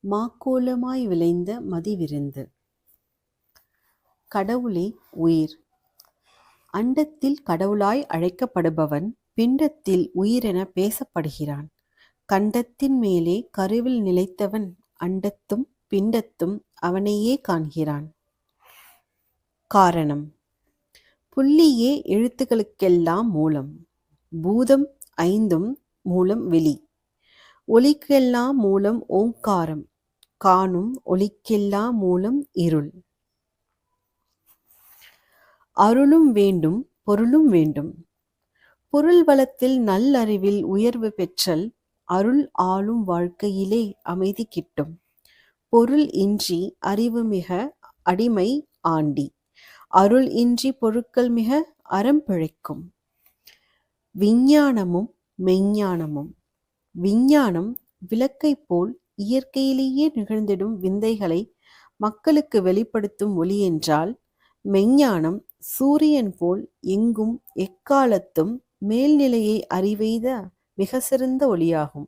மாக்கோலமாய் விளைந்த மதிவிருந்து. கடவுளே உயிர். அண்டத்தில் கடவுளாய் அழைக்கப்படுபவன் பிண்டத்தில் உயிரென பேசப்படுகிறான். கண்டத்தின் மேலே கருவில் நிலைத்தவன் அண்டத்தும் பிண்டத்தும் அவனையே காண்கிறான். காரணம். புள்ளியே எழுத்துக்களுக்கெல்லாம் மூலம். பூதம் ஐந்தும் மூலம் வெளி. ஒலிக்கெல்லாம் மூலம் ஓங்காரம். காணும் ஒலிக்கெல்லாம் மூலம் இருள். அருளும் வேண்டும் பொருளும் வேண்டும். பொருள் வளத்தில் நல்லறிவில் உயர்வு பெற்றல் அருள் ஆளும் வாழ்க்கையிலே அமைதி கிட்டும். பொருள் இன்றி அறிவு மிக அடிமை ஆண்டி. அருள் இன்றி பொருட்கள் மிக அறம் பிழைக்கும். விஞ்ஞானமும் மெஞ்ஞானமும். விஞ்ஞானம் விளக்கை போல் இயற்கையிலேயே நிகழ்ந்திடும் விந்தைகளை மக்களுக்கு வெளிப்படுத்தும் ஒளி என்றால், மெஞ்ஞானம் சூரியன் போல் எங்கும் எக்காலத்தும் மேல்நிலையை அறிவெய்த மிக சிறந்த ஒளியாகும்.